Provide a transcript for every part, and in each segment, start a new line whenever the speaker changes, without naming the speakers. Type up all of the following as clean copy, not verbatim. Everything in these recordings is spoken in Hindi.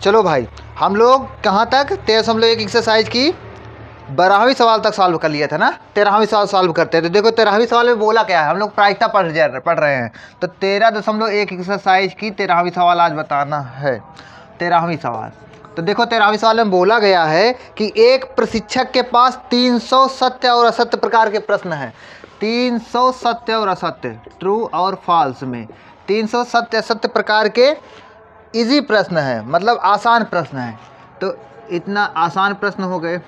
चलो भाई, हम लोग कहाँ तक 13.1 एक्सरसाइज की 12वीं सवाल तक सॉल्व कर लिया था ना। 13वीं सवाल सॉल्व करते हैं। तो देखो 13वीं सवाल में बोला क्या है, हम लोग प्रायिकता पढ़ रहे हैं। तो 13.1 एक्सरसाइज की 13वीं सवाल आज बताना है। 13वीं सवाल, तो देखो 13वीं सवाल में बोला गया है कि एक प्रशिक्षक के पास 300 सत्य और असत्य प्रकार के प्रश्न हैं। 300 सत्य और असत्य, ट्रू और फॉल्स में 300 सत्य असत्य प्रकार के इजी प्रश्न है, मतलब आसान प्रश्न है। तो इतना आसान प्रश्न हो गए।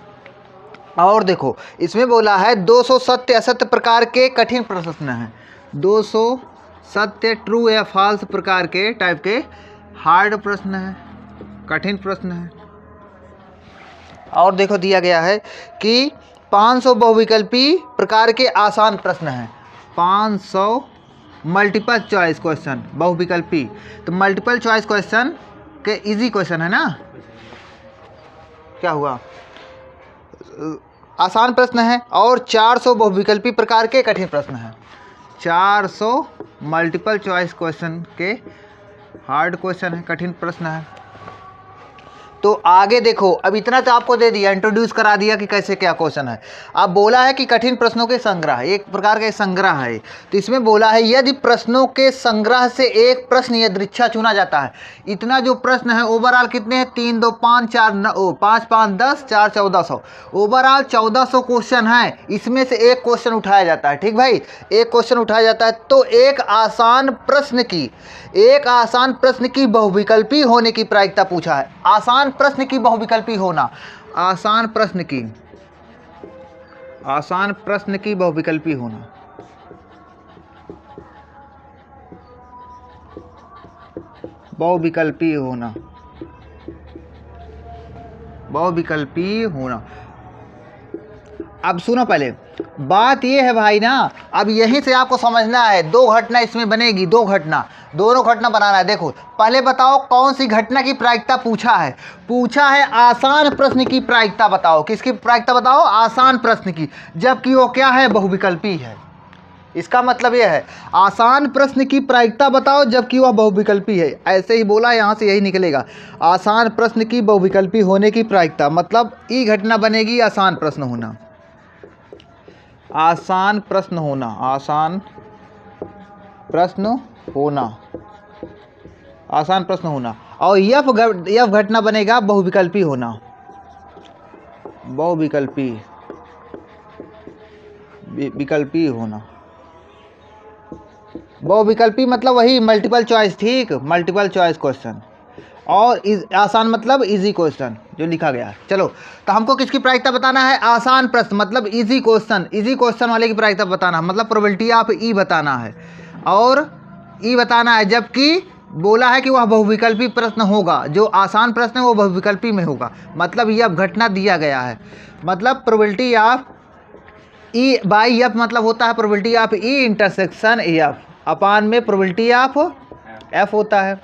और देखो इसमें बोला है 200 सत्य असत्य प्रकार के कठिन प्रश्न हैं। 200 सत्य ट्रू या फॉल्स प्रकार के टाइप के हार्ड प्रश्न है, कठिन प्रश्न है। और देखो दिया गया है कि 500 बहुविकल्पी प्रकार के आसान प्रश्न हैं। 500 मल्टीपल चॉइस क्वेश्चन बहुविकल्पी, तो मल्टीपल चॉइस क्वेश्चन के इजी क्वेश्चन है ना, क्या हुआ, आसान प्रश्न है। और 400 बहुविकल्पी प्रकार के कठिन प्रश्न हैं। 400 मल्टीपल चॉइस क्वेश्चन के हार्ड क्वेश्चन है, कठिन प्रश्न है। तो आगे देखो, अब इतना तो आपको दे दिया, इंट्रोड्यूस करा दिया कि कैसे क्या क्वेश्चन है। अब बोला है कि कठिन प्रश्नों के संग्रह, एक प्रकार का संग्रह है। तो इसमें बोला है यदि प्रश्नों के संग्रह से एक प्रश्न यादृच्छा चुना जाता है। इतना जो प्रश्न है ओवरऑल कितने हैं, 3 2 5 4 5 5 10 4 1400, ओवरऑल 1400 क्वेश्चन है। इसमें से एक क्वेश्चन उठाया जाता है। ठीक भाई, एक क्वेश्चन उठाया जाता है। तो एक आसान प्रश्न की बहुविकल्पी होने की प्रायिकता पूछा है। आसान प्रश्न की बहुविकल्पी होना, आसान प्रश्न की बहुविकल्पी होना, बहुविकल्पी होना। अब सुनो, पहले बात ये है भाई ना, अब यहीं से आपको समझना है। दो घटना इसमें बनेगी, दोनों घटना बनाना है। देखो पहले बताओ कौन सी घटना की प्रायिकता पूछा है आसान प्रश्न की प्रायिकता बताओ। किसकी प्रायिकता बताओ, आसान प्रश्न की, जबकि वो क्या है, बहुविकल्पी है। इसका मतलब यह है आसान प्रश्न की प्रायिकता बताओ जबकि वह बहुविकल्पी है। ऐसे ही बोला, यहाँ से यही निकलेगा, आसान प्रश्न की बहुविकल्पी होने की प्रायिकता, मतलब ई घटना बनेगी आसान प्रश्न होना, आसान प्रश्न होना। और यह घटना बनेगा बहुविकल्पी होना, बहुविकल्पी मतलब वही मल्टीपल चॉइस, ठीक, मल्टीपल चॉइस क्वेश्चन। और आसान मतलब इजी क्वेश्चन जो लिखा गया है। चलो, तो हमको किसकी प्रायिकता बताना है, आसान प्रश्न मतलब इजी क्वेश्चन वाले की प्रायिकता बताना है, मतलब प्रोबेबिलिटी ऑफ ई बताना है। और ई बताना है, जबकि बोला है कि वह बहुविकल्पी प्रश्न होगा। जो आसान प्रश्न है वो बहुविकल्पी में होगा, मतलब यह घटना दिया गया है। मतलब probability of E by F मतलब होता है probability of E intersection F upon में प्रोबेबिलिटी ऑफ एफ होता है।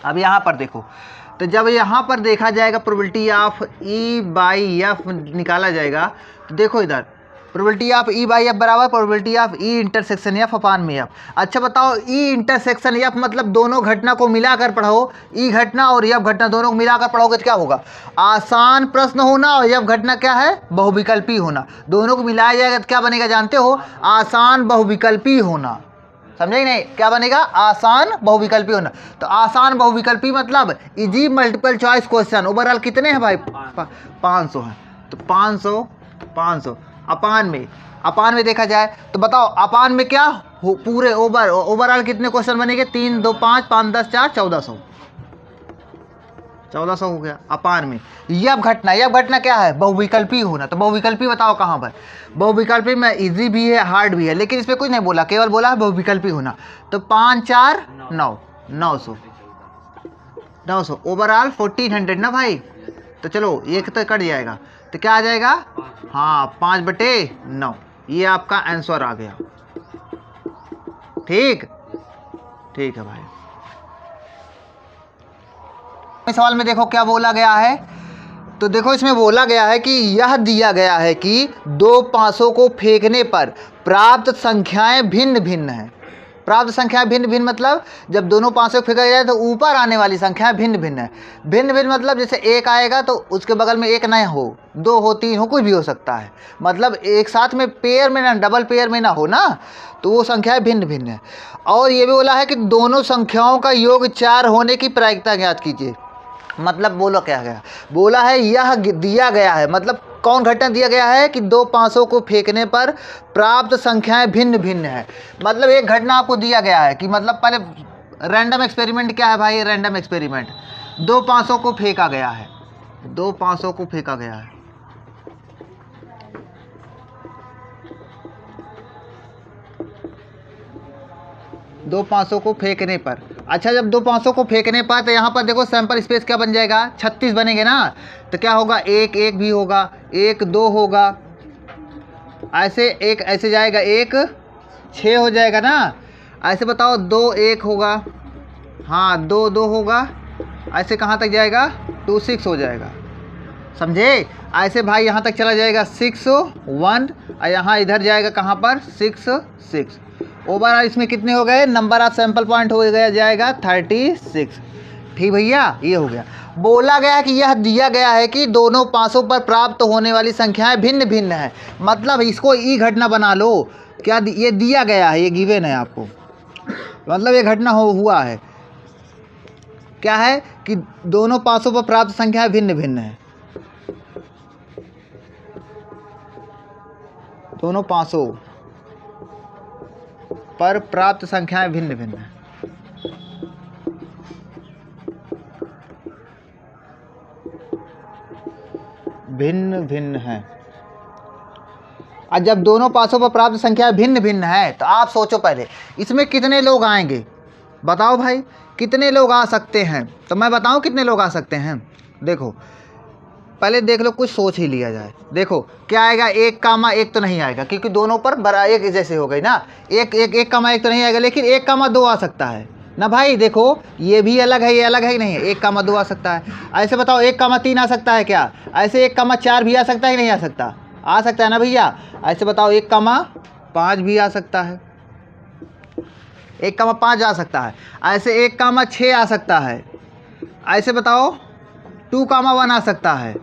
अब यहाँ पर देखो, तो जब यहाँ पर देखा जाएगा probability of E by F निकाला जाएगा, तो देखो इधर probability of E by F बराबर probability of E intersection F upon में एफ। अच्छा बताओ, ई इंटरसेक्शन एफ मतलब दोनों घटना को मिलाकर पढ़ो, ई घटना और एफ घटना दोनों को मिलाकर पढ़ोगे तो क्या होगा, आसान प्रश्न होना, और एफ घटना क्या है, बहुविकल्पी होना। दोनों को मिलाया जाएगा तो क्या बनेगा जानते हो, आसान बहुविकल्पी होना। समझे नहीं, क्या बनेगा, आसान बहुविकल्पी होना। तो आसान बहुविकल्पी मतलब easy multiple choice question. Overall कितने हैं भाई, 500 हैं। तो 500 अपान में देखा जाए तो बताओ अपान में क्या पूरे ओवरऑल कितने क्वेश्चन बनेंगे, 3 2 5 5 10 4 1400 हो गया अपान में। यह घटना क्या है, बहुविकल्पी होना। तो बहुविकल्पी बताओ कहाँ पर, बहुविकल्पी में इजी भी है हार्ड भी है, लेकिन इसमें कुछ नहीं बोला, केवल बोला है बहुविकल्पी होना। तो 5 4 9 900 ओवरऑल 1400 ना भाई। तो चलो एक तो कट जाएगा, तो क्या आ जाएगा, हाँ 5/9, ये आपका आंसर आ गया। ठीक है भाई। सवाल में देखो क्या बोला गया है, तो देखो इसमें बोला गया है कि यह दिया गया है कि 2 पासों को फेंकने पर प्राप्त संख्याएं भिन्न भिन्न हैं। प्राप्त संख्या भिन्न भिन्न मतलब जब दोनों पाँचों को फेंका जाए तो ऊपर आने वाली संख्या भिन्न भिन्न है। भिन्न भिन्न मतलब जैसे एक आएगा तो उसके बगल में एक ना हो, दो हो, तीन हो, कुछ भी हो सकता है, मतलब एक साथ में पेयर में ना, डबल पेयर में ना हो ना, तो वो संख्या भिन्न भिन्न है। और ये भी बोला है कि दोनों संख्याओं का योग 4 होने की प्रायिकता ज्ञात कीजिए। मतलब बोलो क्या गया, बोला है यह दिया गया है, मतलब कौन घटना दिया गया है कि दो पाँचों को फेंकने पर प्राप्त संख्याएं भिन्न भिन्न है। मतलब एक घटना आपको दिया गया है कि मतलब पहले रैंडम एक्सपेरिमेंट क्या है भाई, रैंडम एक्सपेरिमेंट, दो पाँचों को फेंका गया है, दो पाँचों को फेंका गया है, दो पाँचों को फेंकने पर। अच्छा, जब दो पाँचों को फेंकने पर तो यहाँ पर देखो सैंपल स्पेस क्या बन जाएगा, 36 बनेंगे ना, तो क्या होगा, एक एक भी होगा, एक दो होगा, ऐसे एक ऐसे जाएगा, एक 6 हो जाएगा ना, ऐसे बताओ, दो एक होगा, हाँ दो दो होगा, ऐसे कहाँ तक जाएगा, 2 6 हो जाएगा, समझे। ऐसे भाई यहाँ तक चला जाएगा 6 1, और यहाँ इधर जाएगा कहाँ पर 6 6। ओवरऑल इसमें कितने हो गए, नंबर ऑफ सैंपल पॉइंट हो गया जाएगा 36। ठीक भैया, ये हो गया। बोला गया कि यह दिया गया है कि दोनों पासों पर प्राप्त होने वाली संख्याएं भिन्न भिन्न है। मतलब इसको ई घटना बना लो, क्या ये दिया गया है, ये गिवन है आपको, मतलब ये घटना हुआ है, क्या है कि दोनों पासों पर प्राप्त संख्याएं भिन्न भिन्न है, दोनों पासों पर प्राप्त संख्याएं भिन्न भिन्न है। भिन्न भिन्न है। और जब दोनों पासों पर प्राप्त संख्या भिन्न भिन्न है तो आप सोचो पहले इसमें कितने लोग आएंगे, बताओ भाई कितने लोग आ सकते हैं। तो मैं बताऊं कितने लोग आ सकते हैं, देखो पहले देख लो, कुछ सोच ही लिया जाए। देखो क्या आएगा, 1 कामा 1 तो नहीं आएगा क्योंकि दोनों पर बरा एक जैसे हो गई ना, 1 कामा 1 तो नहीं आएगा, लेकिन 1 कामा 2 आ सकता है ना भाई। देखो ये भी अलग है, ये अलग है कि नहीं है, 1 कामा 2 आ सकता है। ऐसे बताओ 1 कामा 3 आ सकता है क्या, ऐसे 1 कामा 4 भी आ सकता है कि नहीं आ सकता, आ सकता है ना भैया। ऐसे बताओ 1 कामा 5 भी आ सकता है, 1 कामा 5 आ सकता है। ऐसे 1 कामा 6 आ सकता है। ऐसे बताओ 2 कामा 1 आ सकता है।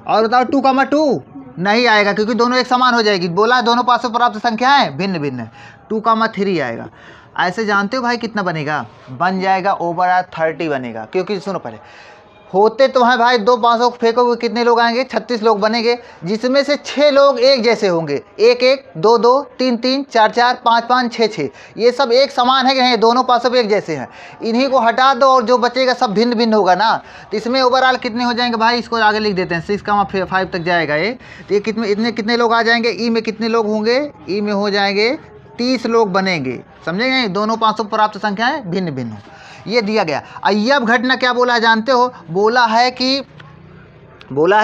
और बताओ 2 कामा 2 नहीं आएगा क्योंकि दोनों एक समान हो जाएगी, बोला दोनों पासों प्राप्त संख्याएं भिन्न भिन्न है। 2 कामा 3 आएगा। ऐसे जानते हो भाई कितना बनेगा, बन जाएगा ओवरऑल 30 बनेगा। क्योंकि सुनो पहले होते तो हैं भाई, 2 पाँचों को फेंकोगे कितने लोग आएंगे, 36 लोग बनेंगे, जिसमें से 6 लोग एक जैसे होंगे, 1 1 2 2 3 3 4 4 5 5 6 6, ये सब एक समान है कि नहीं, दोनों पासों पे एक जैसे हैं। इन्हीं को हटा दो और जो बचेगा सब भिन्न भिन्न होगा ना, तो इसमें ओवरऑल कितने हो जाएंगे भाई, इसको आगे लिख देते हैं, 6 कामा 5 तक जाएगा ये। तो ये कितने लोग आ जाएंगे, ई में कितने लोग होंगे, ई में हो जाएंगे 30 लोग बनेंगे, समझेंगे, दोनों पासों प्राप्त संख्याएं भिन्न भिन्न हो। ये दिया गया। अब घटना क्या बोला है जानते हो, बोला है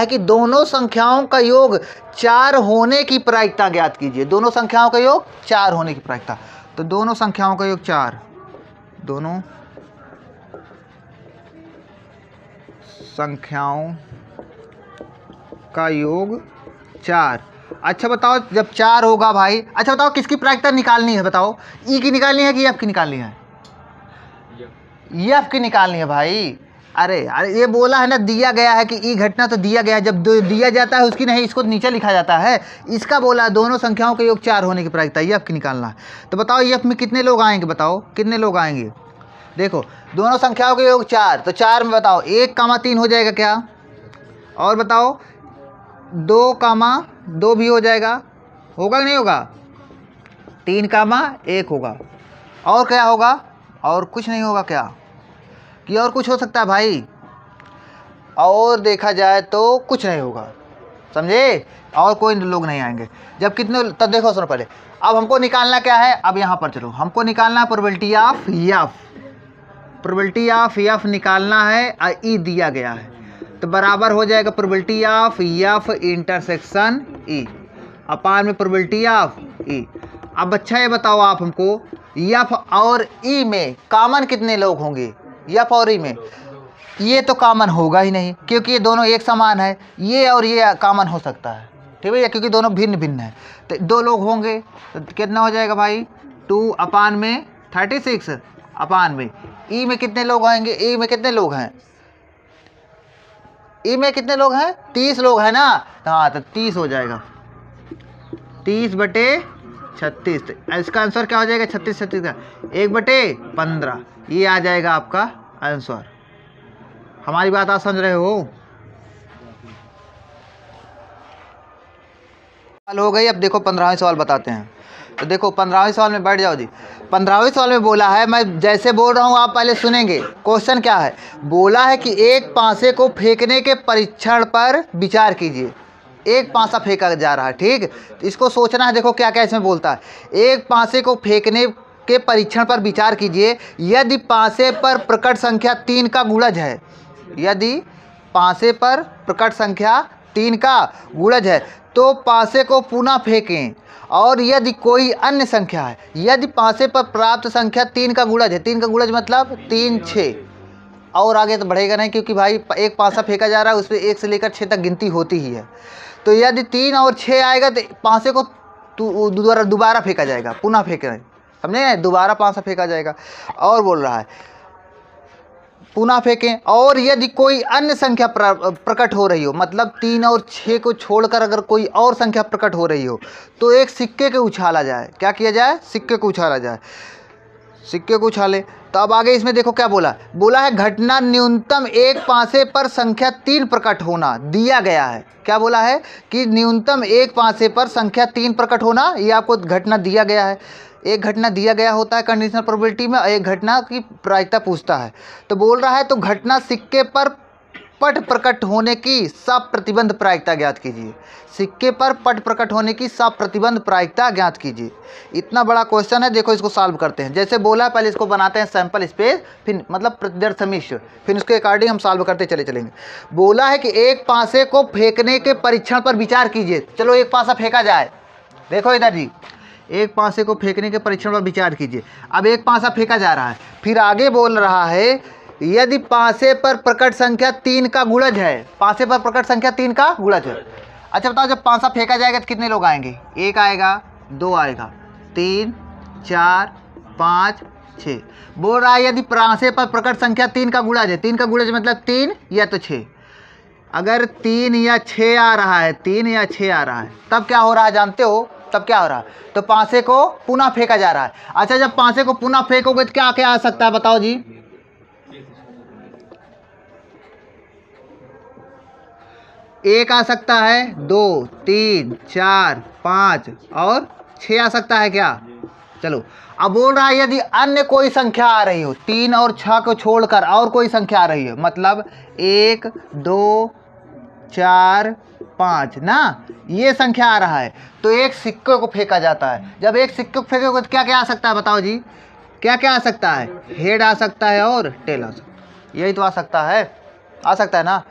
कि दोनों संख्याओं का योग 4 होने की प्रायिकता ज्ञात कीजिए। दोनों संख्याओं का योग 4 होने की प्रायिकता, तो दोनों संख्याओं का योग 4, दोनों संख्याओं का योग 4। अच्छा बताओ जब 4 होगा भाई, अच्छा बताओ किसकी प्रायिकता निकालनी है, बताओ ई की निकालनी है कि एफ की निकालनी है, एफ की निकालनी है भाई। अरे ये बोला है ना, दिया गया है कि ई घटना तो दिया गया है, जब दिया जाता है उसकी नहीं, इसको नीचे लिखा जाता है, इसका बोला दोनों संख्याओं का योग 4 होने की प्रायिकता, एफ की निकालना है। तो बताओ एफ में कितने लोग आएंगे, बताओ कितने लोग आएंगे। देखो दोनों संख्याओं का योग 4, तो 4 में बताओ 1 कामा 3 हो जाएगा क्या, और बताओ 2 कामा 2 भी हो जाएगा, होगा कि नहीं होगा, 3 कामा 1 होगा, और क्या होगा, और कुछ नहीं होगा क्या, कि और कुछ हो सकता है भाई, और देखा जाए तो कुछ नहीं होगा, समझे, और कोई लोग नहीं आएंगे। जब कितने, तब देखो सुनो पहले, अब हमको निकालना क्या है, अब यहाँ पर चलो हमको निकालना है probability of F, probability of F निकालना है, ई दिया गया है, तो बराबर हो जाएगा probability of F intersection E upon में प्रोबेबिलिटी ऑफ ई। अब अच्छा ये बताओ आप हमको, एफ और ई में कॉमन कितने लोग होंगे, एफ और ई में, ये तो कॉमन होगा ही नहीं क्योंकि ये दोनों एक समान है, ये और ये कॉमन हो सकता है, ठीक है, क्योंकि दोनों भिन्न भिन्न है, तो 2 लोग होंगे, तो कितना हो जाएगा भाई, 2 अपान में 36 अपान में ई में कितने लोग आएंगे, ई में कितने लोग हैं, ई में कितने लोग हैं, 30 लोग हैं ना। हाँ तो 30 हो जाएगा, 30/36। तो इसका आंसर क्या हो जाएगा, 36 का 1/15, ये आ जाएगा आपका आंसर। हमारी बात आप समझ रहे हो। हो गई। अब देखो 15वें सवाल बताते हैं। तो देखो 15वें सवाल में बैठ जाओ जी। 15वें सवाल में बोला है, मैं जैसे बोल रहा हूँ आप पहले सुनेंगे। क्वेश्चन क्या है, बोला है कि एक पासे को फेंकने के परीक्षण पर विचार कीजिए। एक पासा फेंका जा रहा है, ठीक। तो इसको सोचना है, देखो क्या क्या इसमें बोलता है। एक पासे को फेंकने के परीक्षण पर विचार कीजिए, यदि पासे पर प्रकट संख्या 3 का गुणज है, यदि पासे पर प्रकट संख्या 3 का गुणज है तो पासे को पुनः फेंकें। और यदि कोई अन्य संख्या है, यदि पासे पर प्राप्त संख्या 3 का गुणज है, 3 का गुणज मतलब 3 6, और आगे तो बढ़ेगा नहीं क्योंकि भाई एक पासा फेंका जा रहा है, उसमें 1 से लेकर 6 तक गिनती होती ही है। तो यदि 3 और 6 आएगा तो पासे को दोबारा फेंका जाएगा, पुनः फेंकें, समझे, दोबारा पासा फेंका जाएगा। और बोल रहा है पुनः फेंकें। और यदि कोई अन्य संख्या प्रकट हो रही हो, मतलब 3 और 6 को छोड़कर अगर कोई और संख्या प्रकट हो रही हो, तो एक सिक्के को उछाला जाए। क्या किया जाए, सिक्के को उछाला जाए, सिक्के को उछाले। तो अब आगे इसमें देखो क्या बोला, बोला है घटना न्यूनतम एक पासे पर संख्या 3 प्रकट होना दिया गया है। क्या बोला है कि न्यूनतम एक पासे पर संख्या 3 प्रकट होना, ये आपको घटना दिया गया है। एक घटना दिया गया होता है कंडीशनल प्रोबेबिलिटी में, एक घटना की प्रायिकता पूछता है। तो बोल रहा है तो घटना सिक्के पर पट प्रकट होने की सप्रतिबंध प्रायिकता ज्ञात कीजिए। सिक्के पर पट प्रकट होने की सप्रतिबंध प्रायिकता ज्ञात कीजिए। इतना बड़ा क्वेश्चन है, देखो इसको सॉल्व करते हैं। जैसे बोला पहले इसको बनाते हैं सैंपल स्पेस, फिर मतलब प्रतिदर्श समिश्र, फिर उसके अकॉर्डिंग हम सॉल्व करते चलेंगे। बोला है कि एक पासे को फेंकने के परीक्षण पर विचार कीजिए। चलो एक पासा फेंका जाए, देखो इधर जी, एक पासे को फेंकने के परीक्षण पर विचार कीजिए। अब एक पासा फेंका जा रहा है, फिर आगे बोल रहा है यदि पासे पर प्रकट संख्या 3 का गुणज है, पासे पर प्रकट संख्या 3 का गुणज है। अच्छा बताओ, जब पासा फेंका जाएगा तो कितने लोग आएंगे, 1 आएगा, 2 आएगा, 3 4 5 6। बोल रहा है यदि पासे पर प्रकट संख्या 3 का गुणज है, 3 का गुणज मतलब 3 या तो 6। अगर 3 या 6 आ रहा है, 3 या 6 आ रहा है, तब क्या हो रहा है जानते हो, तब क्या हो रहा है, तो पासे को पुनः फेंका जा रहा है। अच्छा जब पासे को पुनः फेंकोगे तो क्या क्या आ सकता है बताओ जी, एक आ सकता है, 2 3 4 5 और 6 आ सकता है क्या। चलो अब बोल रहा है यदि अन्य कोई संख्या आ रही हो, 3 और 6 को छोड़कर और कोई संख्या आ रही हो, मतलब 1 2 4 5 ना, ये संख्या आ रहा है, तो एक सिक्के को फेंका जाता है। जब एक सिक्के को फेंकोगे तो क्या क्या आ सकता है बताओ जी, क्या क्या आ सकता है, हेड आ सकता है और टेल आ सकता है, यही तो आ सकता है ना।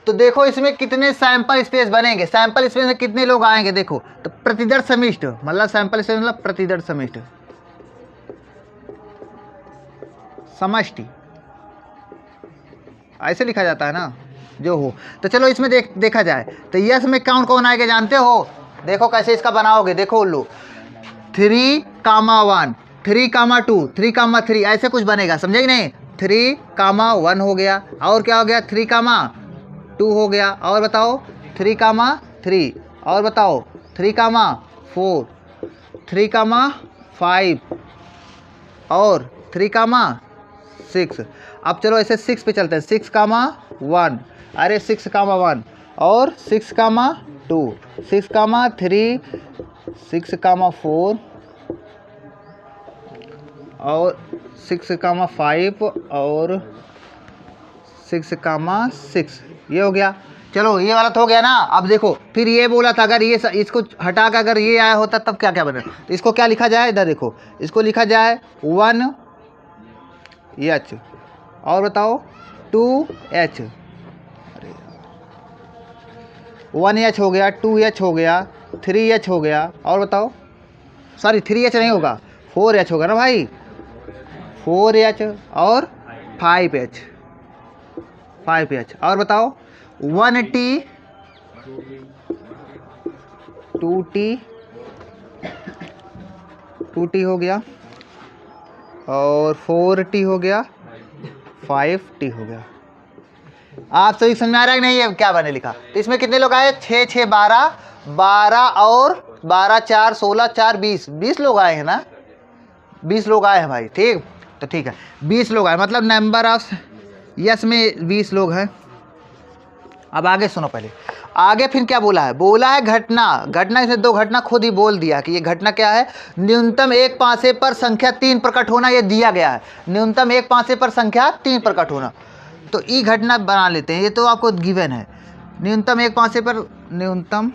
तो देखो इसमें कितने सैंपल स्पेस बनेंगे, सैंपल स्पेस में कितने लोग आएंगे देखो। तो प्रतिदर्श समिष्ट मतलब सैंपल स्पेस मतलब प्रतिदर्श समिष्ट समष्टि ऐसे लिखा जाता है ना जो हो। तो चलो इसमें देखा जाए तो यस में कौन कौन आएंगे जानते हो, देखो कैसे इसका बनाओगे, देखो उल्लू 3,1 3,2 3,3 ऐसे कुछ बनेगा, समझे कि नहीं। 3,1 हो गया, और क्या हो गया 3,2 हो गया, और बताओ 3,3, और बताओ 3,4 3,5 और 3,6। अब चलो ऐसे 6 पे चलते हैं, 6,1 अरे 6,1 और 6,2 6,3 6,4 और 6,5 और 6,6 ये हो गया। चलो ये वाला तो हो गया ना। अब देखो फिर ये बोला था अगर ये इसको हटा कर अगर ये आया होता तब क्या क्या बना, तो इसको क्या लिखा जाए, इधर देखो इसको लिखा जाए 1H और बताओ 2H, 1H हो गया, 2H हो गया, 3H हो गया, और बताओ सॉरी 3H नहीं होगा 4H होगा ना भाई, 4H और 5H और बताओ 1T 2T हो गया, और 4t हो गया, 5t हो गया। आप सभी समझ में आ रहा है कि नहीं है क्या मैंने लिखा? तो इसमें कितने लोग आए? 6 6 12, 12 और 12 4 16 4 20 लोग आए हैं ना, 20 लोग आए हैं भाई। ठीक, तो ठीक है 20 लोग आए, मतलब नंबर ऑफ यस में 20 लोग हैं। अब आगे सुनो, पहले आगे फिर क्या बोला है? बोला है घटना। घटना इसमें 2 घटना खुद ही बोल दिया कि ये घटना क्या है? न्यूनतम एक पासे पर संख्या 3 प्रकट होना, ये दिया गया है। न्यूनतम एक पासे पर संख्या 3 प्रकट होना, तो ई घटना बना लेते हैं, ये तो आपको गिवन है। न्यूनतम एक पासे पर न्यूनतम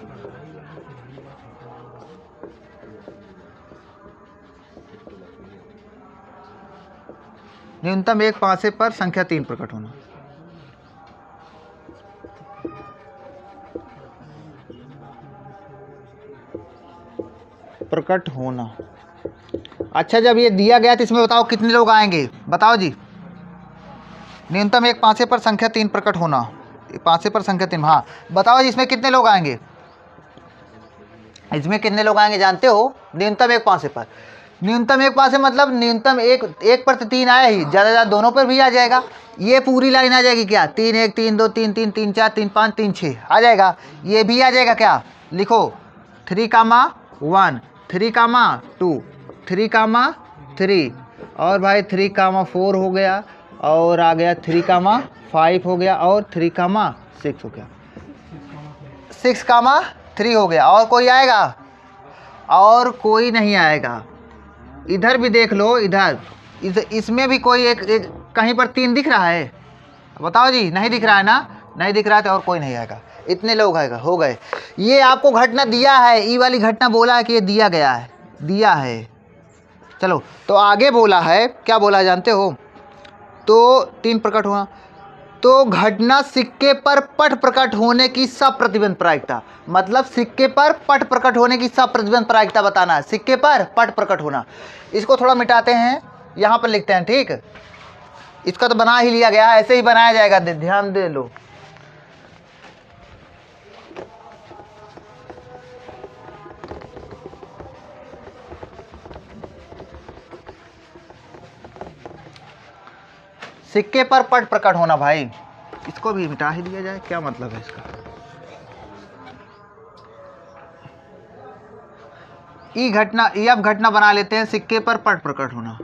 एक पासे पर संख्या 3 प्रकट होना। प्रकट होना। अच्छा, जब ये दिया गया तो इसमें बताओ कितने लोग आएंगे? बताओ जी। न्यूनतम एक पासे पर संख्या 3 प्रकट होना, पासे पर संख्या 3, हाँ बताओ जी इसमें कितने लोग आएंगे? इसमें कितने लोग आएंगे जानते हो? न्यूनतम एक पासे पर, न्यूनतम एक पासे मतलब न्यूनतम एक पर तो 3 आया ही, ज़्यादा ज़्यादा दोनों पर भी आ जाएगा। ये पूरी लाइन आ जाएगी क्या? 3 1 3 2 3 3 3 4 3 5 3 6 आ जाएगा। ये भी आ जाएगा क्या? लिखो 3 कामा 1, 3 कामा 2, 3 कामा 3, और भाई 3 कामा 4 हो गया, और आ गया 3 कामा 5 हो गया, और 3 कामा 6 हो गया, 6 कामा 3 हो गया। और कोई आएगा? और कोई नहीं आएगा। इधर भी देख लो, इधर इसमें भी कोई एक कहीं पर 3 दिख रहा है? बताओ जी, नहीं दिख रहा है ना? नहीं दिख रहा है तो और कोई नहीं आएगा। इतने लोग आएगा, हो गए। ये आपको घटना दिया है, ई वाली घटना बोला है कि ये दिया गया है, दिया है। चलो, तो आगे बोला है, क्या बोला है जानते हो? तो 3 प्रकट हुआ, तो घटना सिक्के पर पट प्रकट होने की सप्रतिबंध प्रायिकता, मतलब सिक्के पर पट प्रकट होने की सप्रतिबंध प्रायिकता बताना है। सिक्के पर पट प्रकट होना, इसको थोड़ा मिटाते हैं, यहाँ पर लिखते हैं। ठीक, इसका तो बना ही लिया गया है, ऐसे ही बनाया जाएगा, ध्यान दे लो। सिक्के पर पट प्रकट होना, भाई इसको भी मिटा ही दिया जाए, क्या मतलब है इसका? ई घटना, ई अब घटना बना लेते हैं, सिक्के पर पट प्रकट होना।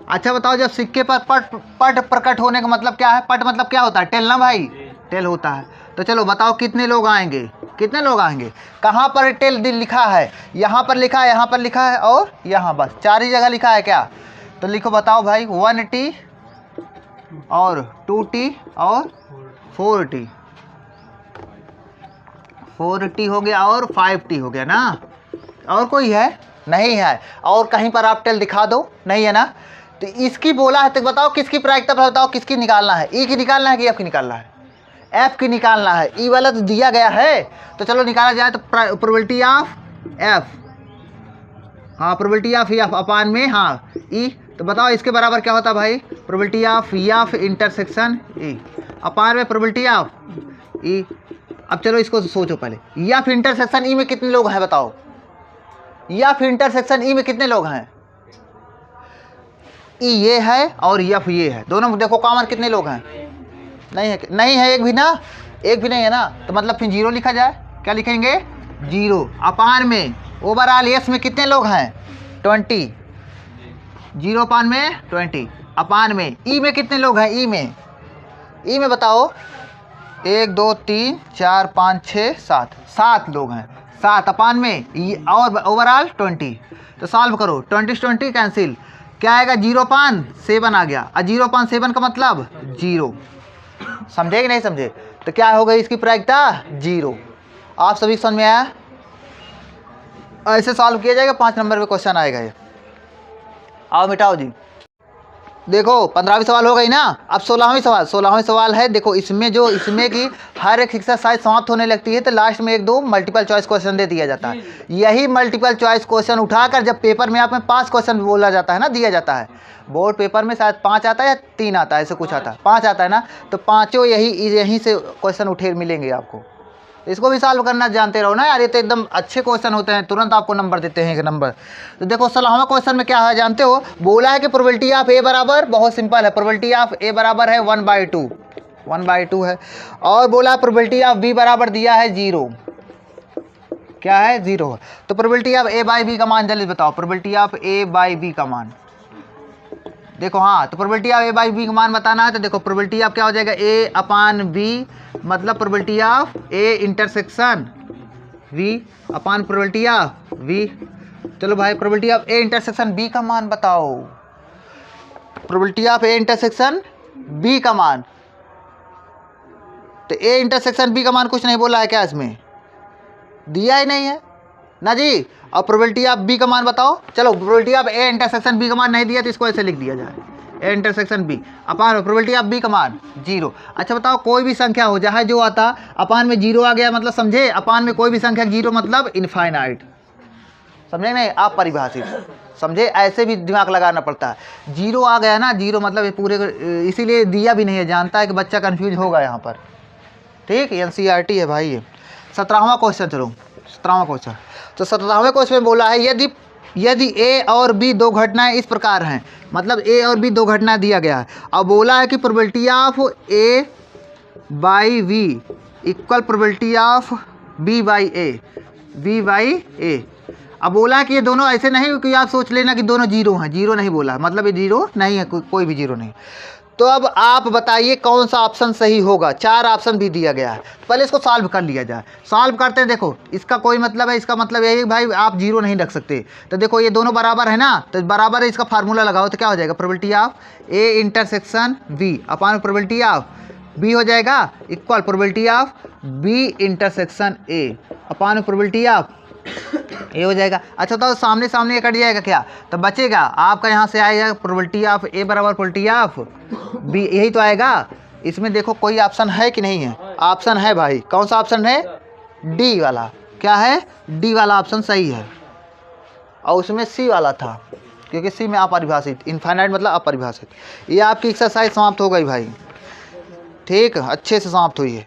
अच्छा बताओ, जब सिक्के पर पट प्रकट होने का मतलब क्या है? पट मतलब क्या होता है? टेल ना भाई, टेल होता है। तो चलो बताओ कितने लोग आएंगे? कितने लोग आएंगे? कहाँ पर टेल लिखा है? यहाँ पर लिखा है, यहाँ पर लिखा है, और यहाँ बस 4 ही जगह लिखा है क्या? तो लिखो, बताओ भाई, 1t और 2t और 4t, 4t हो गया और 5t हो गया ना? और कोई है? नहीं है। और कहीं पर आप टेल दिखा दो, नहीं है ना? तो इसकी बोला है, तो बताओ किसकी प्रायिकता बताओ, किसकी निकालना है? ई की निकालना है कि एफ की निकालना है? एफ की निकालना है। ई वाला तो दिया गया है, तो चलो निकाला जाए। तो प्रोबेबिलिटी ऑफ एफ, हाँ प्रोबेबिलिटी ऑफ एफ अपान में, हाँ ई, तो बताओ इसके बराबर क्या होता है भाई? Probability of F intersection E upon में प्रोबेबिलिटी ऑफ ई। अब चलो इसको सोचो पहले, एफ इंटरसेक्शन ई में कितने लोग हैं बताओ? एफ इंटरसेक्शन ई में कितने लोग हैं? ई ये है और एफ ये है, दोनों देखो कॉमन कितने लोग हैं? नहीं है, नहीं है, एक भी ना, एक भी नहीं है ना, तो मतलब फिर 0 लिखा जाए। क्या लिखेंगे? 0 अपान में ओवरऑल एस में कितने लोग हैं? 20, 0 अपान में 20 अपान में ई में कितने लोग हैं? ई में बताओ, 1 2 3 4 5 6 7, 7 लोग हैं। 7 अपान में और ओवरऑल 20, तो सॉल्व करो, 20 से 20 कैंसिल, क्या आएगा? 0.7 आ गया। और 0.7 का मतलब 0, समझे कि नहीं समझे? तो क्या हो गई इसकी प्रायिकता? 0। आप सभी समझ में आया? ऐसे सॉल्व किया जाएगा, 5 नंबर पे क्वेश्चन आएगा ये। आओ मिटाओ जी। देखो 15वीं सवाल हो गई ना। अब 16वीं सवाल है। देखो इसमें की हर एक एक्सरसाइज समाप्त होने लगती है तो लास्ट में एक दो मल्टीपल चॉइस क्वेश्चन दे दिया जाता है। यही मल्टीपल चॉइस क्वेश्चन उठाकर जब पेपर में आप में 5 क्वेश्चन बोला जाता है ना, दिया जाता है। बोर्ड पेपर में शायद 5 आता है या 3 आता है, ऐसे कुछ आता है, 5 आता है ना, तो पाँचों यहीं से क्वेश्चन उठे मिलेंगे आपको। इसको भी सॉल्व करना जानते रहो ना यार, ये तो एकदम अच्छे क्वेश्चन होते हैं, तुरंत आपको नंबर देते हैं 1 नंबर। तो देखो 16वां क्वेश्चन में क्या है जानते हो, बोला है कि प्रोबेबिलिटी ऑफ ए बराबर, बहुत सिंपल है, प्रोबेबिलिटी ऑफ ए बराबर है 1/2 है। और बोला प्रोबेबिलिटी ऑफ बी बराबर दिया है 0, क्या है 0 है। तो probability of A by B का मान जल्दी बताओ, probability of A by B का मान देखो। हाँ, तो probability of A by B का मान बताना है। तो देखो प्रोबेबिलिटी ऑफ क्या हो जाएगा, ए अपान बी, मतलब probability of A intersection B upon probability of B. चलो भाई, probability of A intersection B का मान बताओ, probability of A intersection B का मान। तो ए इंटरसेक्शन बी का मान कुछ नहीं बोला है क्या, इसमें दिया ही नहीं है ना जी। अब प्रोबेबिलिटी ऑफ बी का मान बताओ। चलो, probability of A intersection B का मान नहीं दिया तो इसको ऐसे लिख दिया जाए, A intersection B upon probability of B का मान 0। अच्छा बताओ, कोई भी संख्या हो जहाँ जो आता अपान में 0 आ गया, मतलब समझे, अपान में कोई भी संख्या 0 मतलब इनफाइनाइट, समझे नहीं आप, परिभाषित समझे, ऐसे भी दिमाग लगाना पड़ता है। 0 आ गया ना, 0 मतलब ये पूरे, इसीलिए दिया भी नहीं है, जानता है कि बच्चा कन्फ्यूज होगा यहाँ पर, ठीक। NCERT है भाई ये। 17वां क्वेश्चन, चलो 17वां क्वेश्चन। तो 17वें क्वेश्चन में बोला है यदि ए और बी दो घटनाएं इस प्रकार हैं, मतलब ए और बी दो घटनाएं दिया गया है। अब बोला है कि probability of A by B equal probability of B by A. अब बोला है कि ये दोनों ऐसे नहीं कि आप सोच लेना कि दोनों 0 हैं, 0 नहीं बोला, मतलब ये 0 नहीं है, कोई भी 0 नहीं। तो अब आप बताइए कौन सा ऑप्शन सही होगा। 4 ऑप्शन भी दिया गया है, पहले इसको सॉल्व कर लिया जाए। सॉल्व करते हैं, देखो इसका कोई मतलब है, इसका मतलब यही भाई आप 0 नहीं रख सकते। तो देखो ये दोनों बराबर है ना, तो बराबर है, इसका फार्मूला लगाओ तो क्या हो जाएगा, probability of A intersection B upon probability of B हो जाएगा equal probability of B intersection A upon probability of A हो जाएगा। अच्छा तो सामने सामने कट जाएगा क्या, तो बचेगा आपका यहाँ से आएगा प्रोबेबिलिटी ऑफ ए बराबर प्रोबेबिलिटी ऑफ बी, यही तो आएगा। इसमें देखो कोई ऑप्शन है कि नहीं है, ऑप्शन है भाई। कौन सा ऑप्शन है, डी वाला। क्या है, डी वाला ऑप्शन सही है। और उसमें सी वाला था, क्योंकि सी में अपरिभाषित, इनफाइनाइट मतलब अपरिभाषित। ये आपकी एक्सरसाइज समाप्त हो गई भाई, ठीक, अच्छे से समाप्त हुई है।